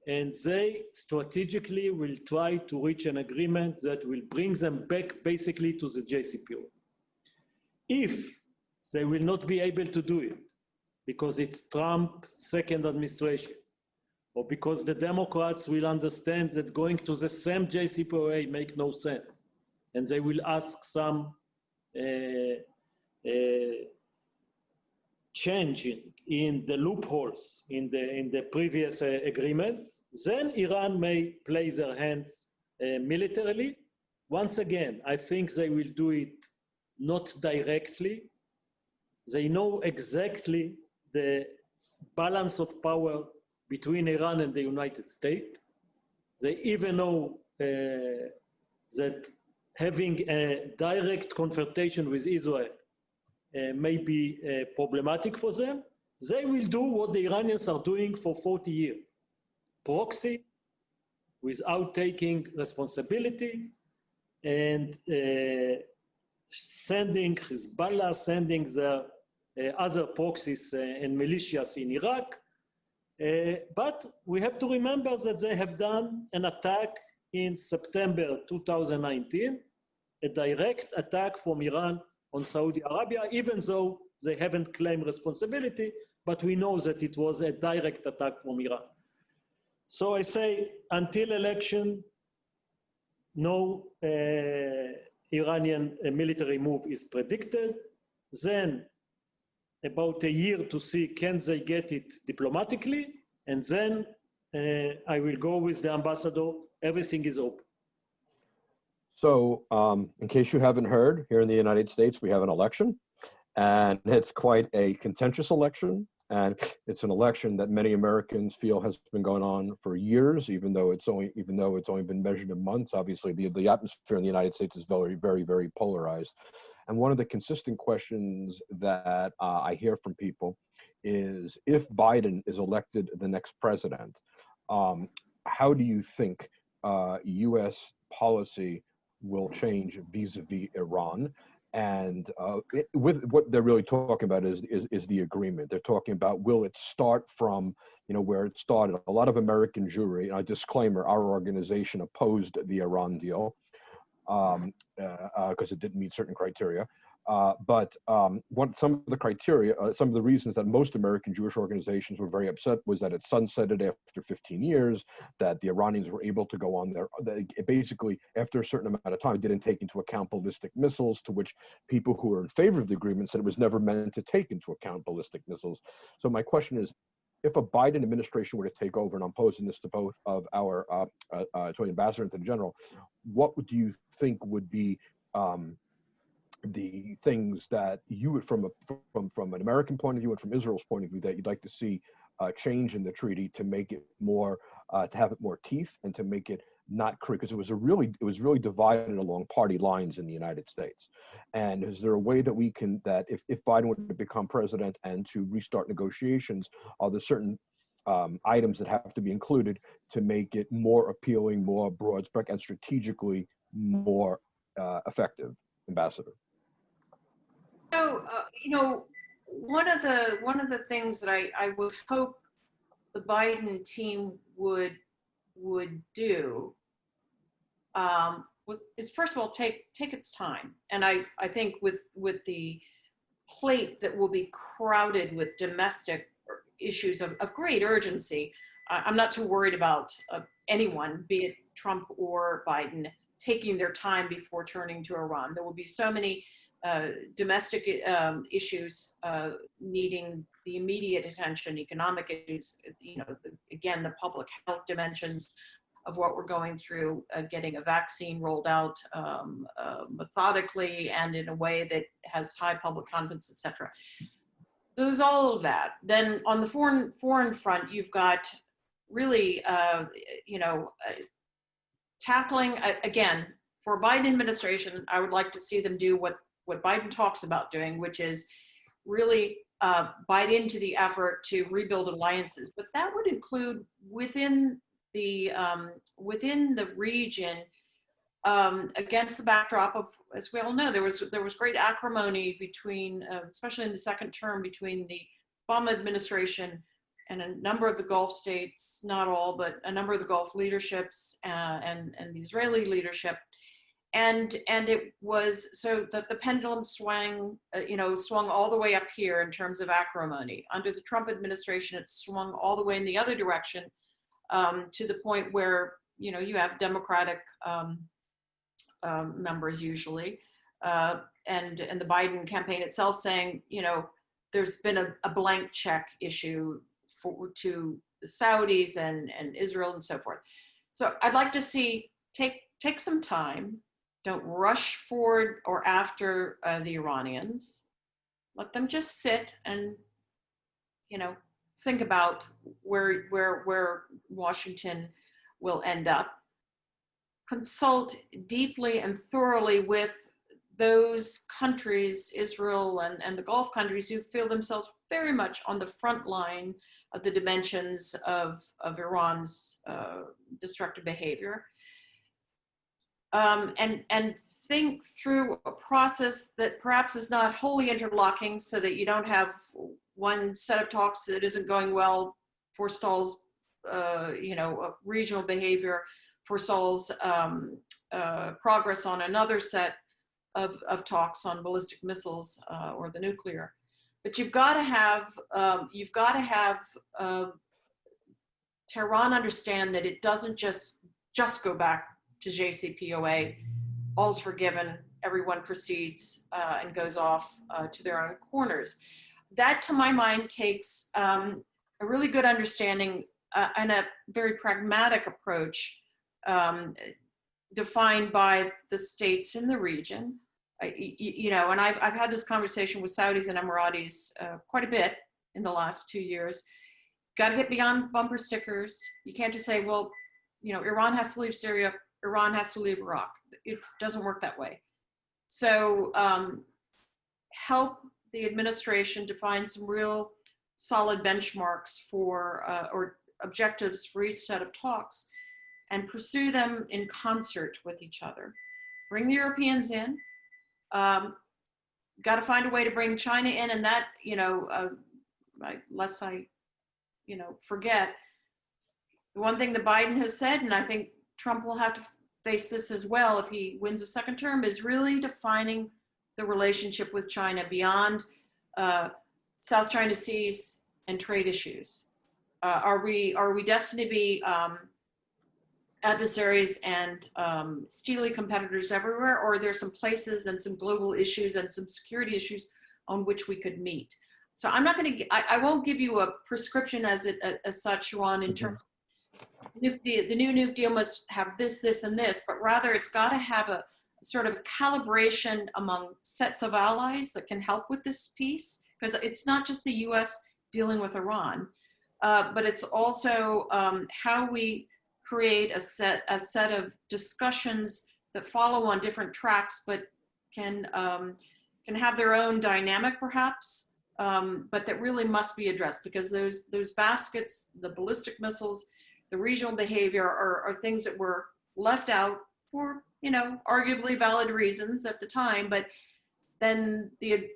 and they strategically will try to reach an agreement that will bring them back basically to the JCPOA. If they will not be able to do it because it's Trump's second administration, or because the Democrats will understand that going to the same JCPOA make no sense, and they will ask some change in the loopholes in the previous agreement, then Iran may play their hands militarily. Once again, I think they will do it not directly. They know exactly the balance of power between Iran and the United States. They even know that having a direct confrontation with Israel may be problematic for them. They will do what the Iranians are doing for 40 years. Proxy, without taking responsibility, and sending Hezbollah, sending the other proxies and militias in Iraq. But we have to remember that they have done an attack in September 2019, a direct attack from Iran on Saudi Arabia, even though they haven't claimed responsibility, but we know that it was a direct attack from Iran. So I say, until election, no Iranian military move is predicted. Then about a year to see can they get it diplomatically, and then I will go with the ambassador. Everything is open. So in case you haven't heard, here in the United States, we have an election, and it's quite a contentious election. And it's an election that many Americans feel has been going on for years, even though it's only been measured in months. Obviously, the atmosphere in the United States is very, very, very polarized. And one of the consistent questions that I hear from people is, if Biden is elected the next president, how do you think U.S. policy will change vis-a-vis Iran? And with what they're really talking about is the agreement. They're talking about, will it start from, where it started? A lot of American Jewry, a disclaimer, our organization opposed the Iran deal because it didn't meet certain criteria. But some of the criteria, some of the reasons that most American Jewish organizations were very upset was that it sunsetted after 15 years, that the Iranians were able to go on there. Basically, after a certain amount of time, it didn't take into account ballistic missiles, to which people who were in favor of the agreement said it was never meant to take into account ballistic missiles. So my question is, if a Biden administration were to take over, and I'm posing this to both of our, to the ambassador and to the general, what do you think would be the things that you would, from an American point of view and from Israel's point of view, that you'd like to see change in the treaty to make it more, to have it more teeth, and to make it not create, because it was really divided along party lines in the United States. And is there a way that we can, that if Biden were to become president and to restart negotiations, are there certain items that have to be included to make it more appealing, more broad spectrum, and strategically more effective, Ambassador? So, one of the things that I would hope the Biden team would do is, first of all, take its time. And I think with the plate that will be crowded with domestic issues of great urgency, I'm not too worried about anyone, be it Trump or Biden, taking their time before turning to Iran. There will be so many domestic issues needing the immediate attention, economic issues, again, the public health dimensions of what we're going through, getting a vaccine rolled out methodically and in a way that has high public confidence, etc. So there's all of that. Then on the foreign front, you've got really, tackling, again, for Biden administration, I would like to see them do what Biden talks about doing, which is really bite into the effort to rebuild alliances. But that would include within the region, against the backdrop of, as we all know, there was great acrimony between, especially in the second term, between the Obama administration and a number of the Gulf states, not all, but a number of the Gulf leaderships and the Israeli leadership. And it was so that the pendulum swung all the way up here in terms of acrimony. Under the Trump administration, it swung all the way in the other direction, to the point where, you have Democratic members usually, and the Biden campaign itself saying, there's been a blank check issue to the Saudis and Israel and so forth. So I'd like to see, take some time. Don't rush forward or after the Iranians. Let them just sit and, think about where Washington will end up. Consult deeply and thoroughly with those countries, Israel and the Gulf countries, who feel themselves very much on the front line of the dimensions of Iran's destructive behavior. And think through a process that perhaps is not wholly interlocking, so that you don't have one set of talks that isn't going well, forestalls, regional behavior, forestalls progress on another set of talks on ballistic missiles or the nuclear. But you've got to have Tehran understand that it doesn't just go back to JCPOA, all's forgiven, everyone proceeds and goes off to their own corners. That, to my mind, takes a really good understanding and a very pragmatic approach defined by the states in the region. And I've had this conversation with Saudis and Emiratis quite a bit in the last 2 years. Got to get beyond bumper stickers. You can't just say, well, you know, Iran has to leave Syria, Iran has to leave Iraq. It doesn't work that way. So help the administration define some real solid benchmarks for, or objectives for each set of talks, and pursue them in concert with each other. Bring the Europeans in. Got to find a way to bring China in, and that, you know, lest I, you know, forget, the one thing that Biden has said, and I think Trump will have to face this as well if he wins a second term, is really defining the relationship with China beyond South China Seas and trade issues. Are we destined to be adversaries and steely competitors everywhere, or are there some places and some global issues and some security issues on which we could meet? So I'm not going to, I won't give you a prescription as such, Juan, in terms of the new nuke deal must have this, this, and this, but rather it's got to have a sort of calibration among sets of allies that can help with this piece, because it's not just the US dealing with Iran, but it's also how we create a set of discussions that follow on different tracks, but can have their own dynamic perhaps, but that really must be addressed, because those baskets, the ballistic missiles, the regional behavior are things that were left out for, you know, arguably valid reasons at the time, but then the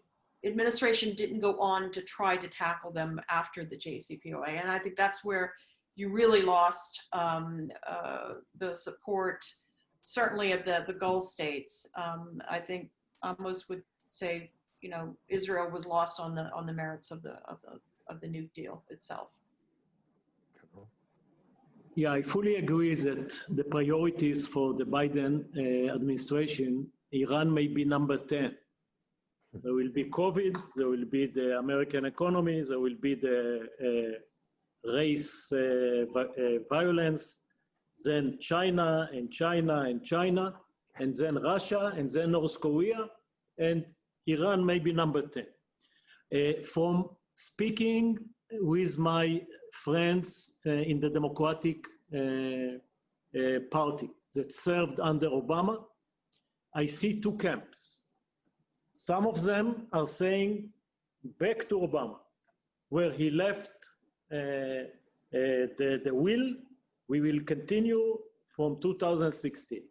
administration didn't go on to try to tackle them after the JCPOA. And I think that's where you really lost the support, certainly of the Gulf states. I think Amos would say, you know, Israel was lost on the merits of the nuke deal itself. Yeah, I fully agree that the priorities for the Biden administration, Iran may be number 10. There will be COVID, there will be the American economy, there will be the race violence, then China and China and China, and then Russia, and then North Korea, and Iran may be number 10. From speaking with my friends in the Democratic Party that served under Obama, I see two camps. Some of them are saying back to Obama, where he left the will, we will continue from 2016.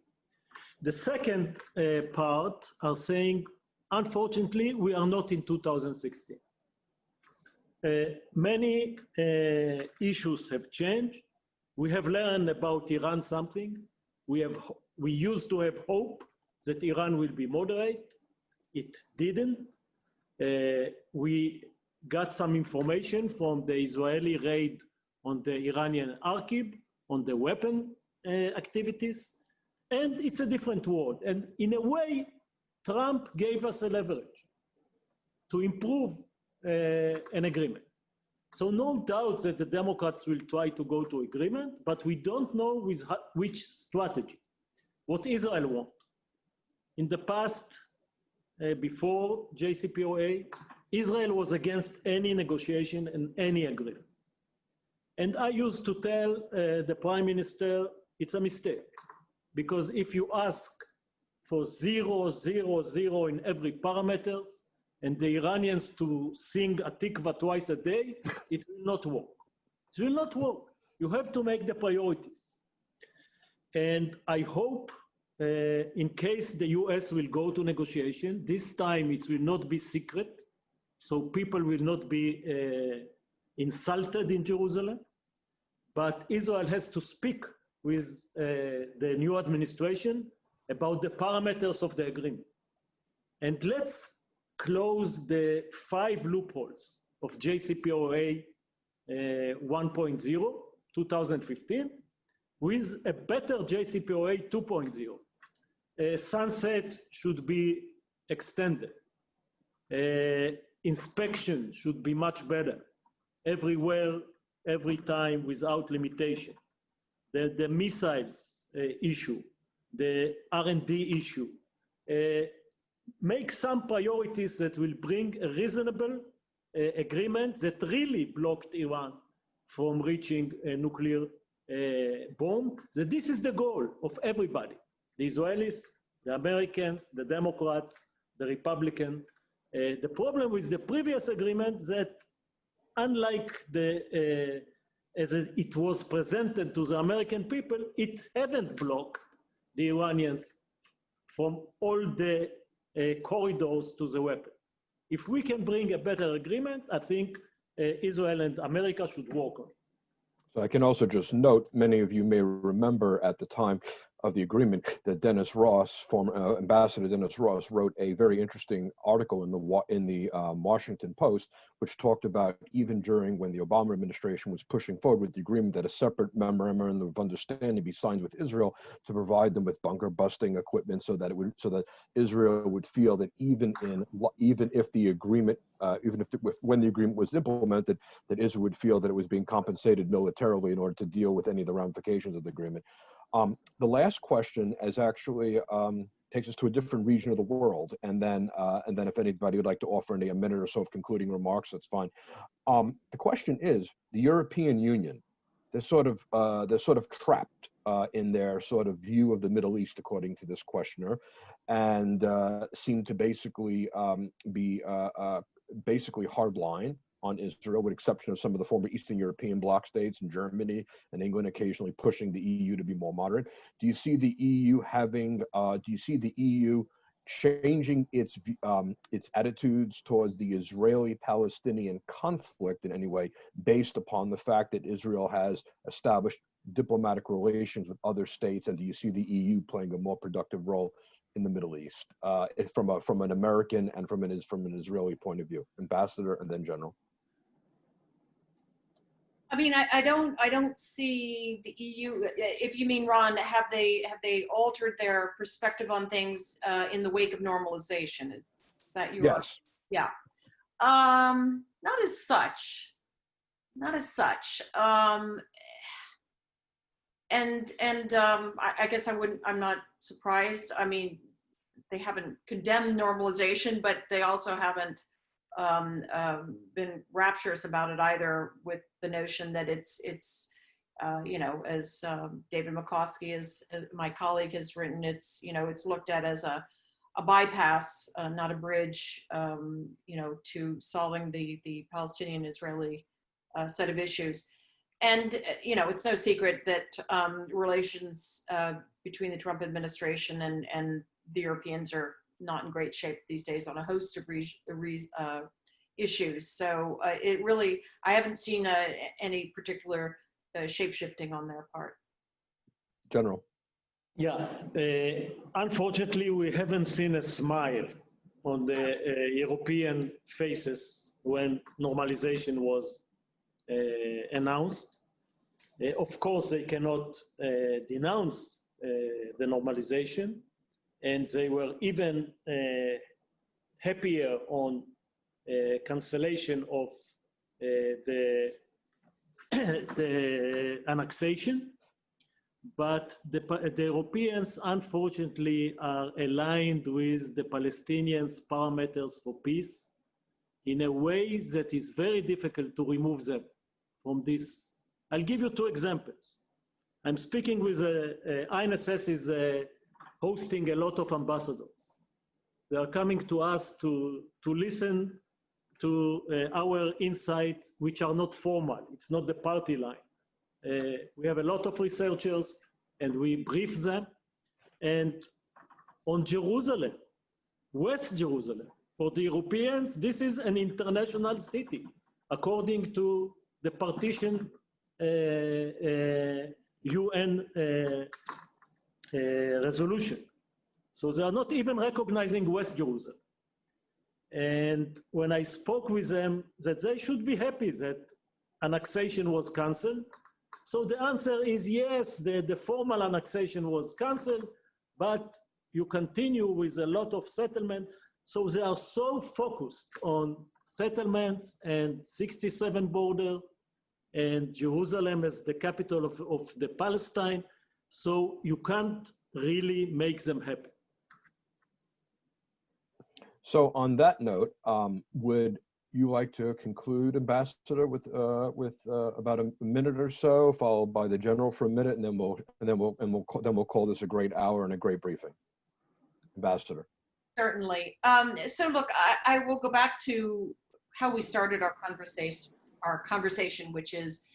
The second part are saying, unfortunately, we are not in 2016. Many issues have changed. We have learned about Iran something. We used to have hope that Iran will be moderate. It didn't. We got some information from the Israeli raid on the Iranian Archib, on the weapon activities, and it's a different world. And in a way, Trump gave us a leverage to improve an agreement. So no doubt that the Democrats will try to go to agreement, but we don't know with which strategy. What Israel wants. In the past, before JCPOA, Israel was against any negotiation and any agreement. And I used to tell the Prime Minister, it's a mistake. Because if you ask for 0, 0, 0 in every parameters, and the Iranians to sing Atikva twice a day, it will not work. It will not work. You have to make the priorities. And I hope in case the US will go to negotiation, this time it will not be secret, so people will not be insulted in Jerusalem, but Israel has to speak with the new administration about the parameters of the agreement. And let's close the 5 loopholes of JCPOA 1.0, 2015, with a better JCPOA 2.0. Sunset should be extended. Inspection should be much better, everywhere, every time, without limitation. The missiles issue, the R&D issue, make some priorities that will bring a reasonable agreement that really blocked Iran from reaching a nuclear bomb, that this is the goal of everybody, the Israelis, the Americans, the Democrats, the Republicans. The problem with the previous agreement that unlike as it was presented to the American people, it haven't blocked the Iranians from all the corridors to the weapon. If we can bring a better agreement, I think Israel and America should work on it. So I can also just note, many of you may remember at the time of the agreement that Dennis Ross, former Ambassador Dennis Ross, wrote a very interesting article in the Washington Post, which talked about even during when the Obama administration was pushing forward with the agreement that a separate memorandum of understanding be signed with Israel to provide them with bunker busting equipment, so that Israel would feel that even if the agreement when the agreement was implemented, that Israel would feel that it was being compensated militarily in order to deal with any of the ramifications of the agreement. The last question is actually takes us to a different region of the world, and then if anybody would like to offer a minute or so of concluding remarks, that's fine. The question is, the European Union, they're sort of trapped in their sort of view of the Middle East, according to this questioner, and seem to basically be basically hardline on Israel, with exception of some of the former Eastern European bloc states and Germany and England occasionally pushing the EU to be more moderate. Do you see the EU changing its attitudes towards the Israeli-Palestinian conflict in any way, based upon the fact that Israel has established diplomatic relations with other states? And do you see the EU playing a more productive role in the Middle East, from an American and from an Israeli point of view? Ambassador and then General. I mean, I don't see the EU. If you mean, Ron, have they altered their perspective on things in the wake of normalization? Is that your? Yes. Yeah. Not as such. Not as such. I guess I'm not surprised. I mean, they haven't condemned normalization, but they also haven't been rapturous about it either, with the notion that it's as David McCoskey, my colleague, has written, it's looked at as a bypass, not a bridge, to solving the Palestinian-Israeli set of issues. And, it's no secret that relations between the Trump administration and the Europeans are not in great shape these days on a host of issues. So I haven't seen any particular shape-shifting on their part. General. Yeah, unfortunately, we haven't seen a smile on the European faces when normalization was announced. Of course, they cannot denounce the normalization, and they were even happier on cancellation of the annexation. But the Europeans, unfortunately, are aligned with the Palestinians' parameters for peace in a way that is very difficult to remove them from this. I'll give you two examples. I'm speaking with INSS is hosting a lot of ambassadors. They are coming to us to listen to our insights, which are not formal. It's not the party line. We have a lot of researchers, and we brief them. And on Jerusalem, West Jerusalem, for the Europeans, this is an international city, according to the partition UN resolution. So they are not even recognizing West Jerusalem. And when I spoke with them, that they should be happy that annexation was canceled. So the answer is yes, the formal annexation was canceled, but you continue with a lot of settlement. So they are so focused on settlements and 67 border and Jerusalem as the capital of the Palestine. So you can't really make them happy. So on that note, would you like to conclude, Ambassador, with about a minute or so, followed by the General for a minute, and then we'll call this a great hour and a great briefing. Ambassador. Certainly. So look, I will go back to how we started our conversation, which is,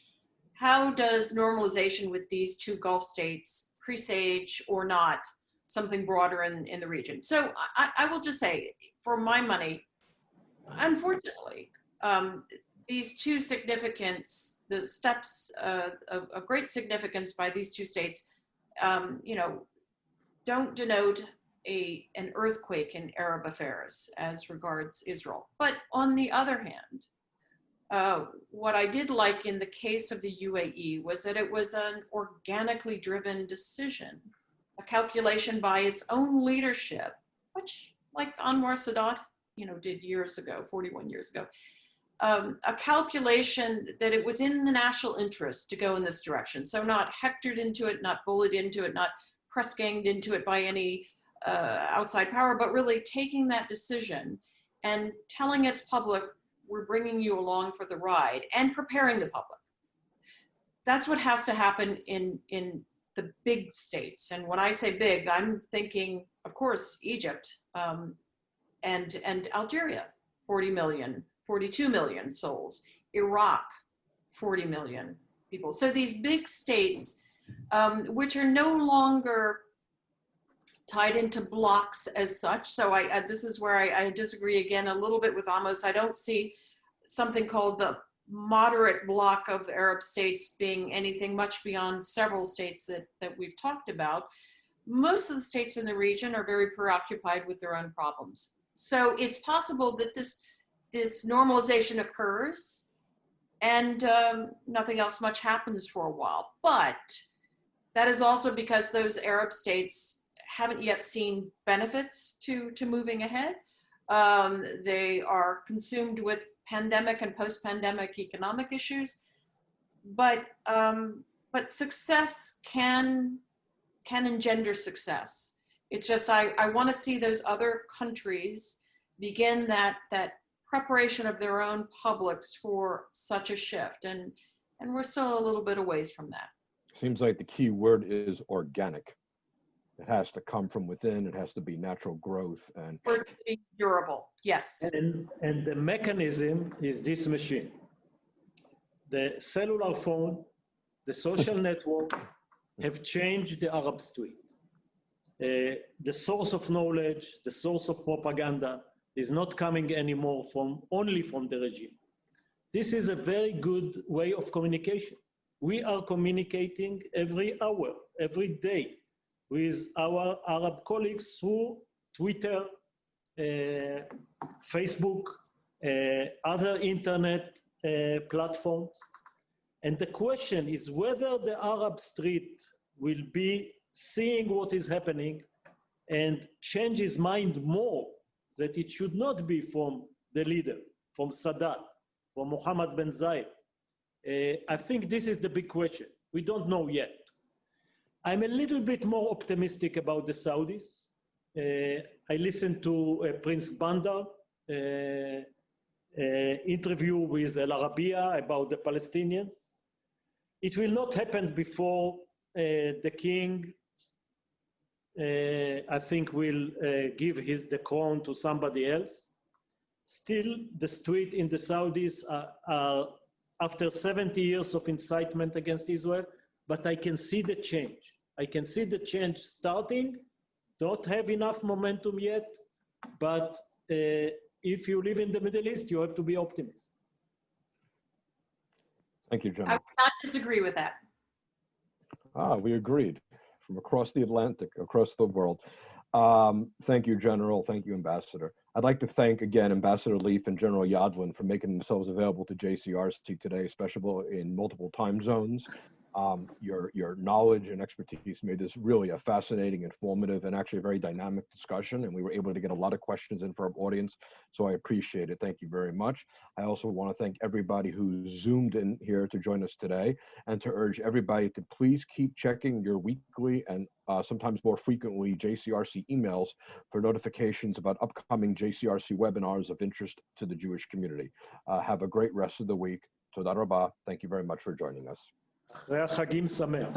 how does normalization with these two Gulf states presage or not something broader in the region? So I will just say, for my money, unfortunately, these two significance, the steps of great significance by these two states, don't denote an earthquake in Arab affairs as regards Israel. But on the other hand, what I did like in the case of the UAE was that it was an organically driven decision, a calculation by its own leadership, which, like Anwar Sadat, did years ago, 41 years ago, a calculation that it was in the national interest to go in this direction. So not hectored into it, not bullied into it, not press ganged into it by any outside power, but really taking that decision and telling its public, we're bringing you along for the ride, and preparing the public. That's what has to happen in the big states. And when I say big, I'm thinking, of course, Egypt and Algeria, 40 million, 42 million souls, Iraq, 40 million people. So these big states, which are no longer tied into blocks as such. So this is where I disagree again a little bit with Amos. I don't see something called the moderate bloc of Arab states being anything much beyond several states that we've talked about. Most of the states in the region are very preoccupied with their own problems. So it's possible that this normalization occurs and nothing else much happens for a while. But that is also because those Arab states haven't yet seen benefits to moving ahead. They are consumed with pandemic and post-pandemic economic issues, but success can engender success. It's just I want to see those other countries begin that preparation of their own publics for such a shift, and we're still a little bit a ways from that. Seems like the key word is organic. It has to come from within. It has to be natural growth and be durable. Yes. And the mechanism is this machine. The cellular phone, the social network have changed the Arab street. The source of knowledge, the source of propaganda is not coming anymore only from the regime. This is a very good way of communication. We are communicating every hour, every day, with our Arab colleagues through Twitter, Facebook, other internet platforms. And the question is whether the Arab street will be seeing what is happening and change his mind more, that it should not be from the leader, from Sadat, from Mohammed bin Zayed. I think this is the big question. We don't know yet. I'm a little bit more optimistic about the Saudis. I listened to Prince Bandar interview with Al Arabiya about the Palestinians. It will not happen before the king, I think, will give the crown to somebody else. Still, the street in the Saudis are after 70 years of incitement against Israel, but I can see the change. I can see the change starting. Don't have enough momentum yet, but if you live in the Middle East, you have to be optimist. Thank you, General. I would not disagree with that. We agreed from across the Atlantic, across the world. Thank you, General. Thank you, Ambassador. I'd like to thank again Ambassador Leaf and General Yadlin for making themselves available to JCRC today, especially in multiple time zones. Your knowledge and expertise made this really a fascinating, informative, and actually a very dynamic discussion. And we were able to get a lot of questions in for our audience. So I appreciate it. Thank you very much. I also want to thank everybody who zoomed in here to join us today, and to urge everybody to please keep checking your weekly and sometimes more frequently JCRC emails for notifications about upcoming JCRC webinars of interest to the Jewish community. Have a great rest of the week. Toda rabah. Thank you very much for joining us. אחרי החגים שמח.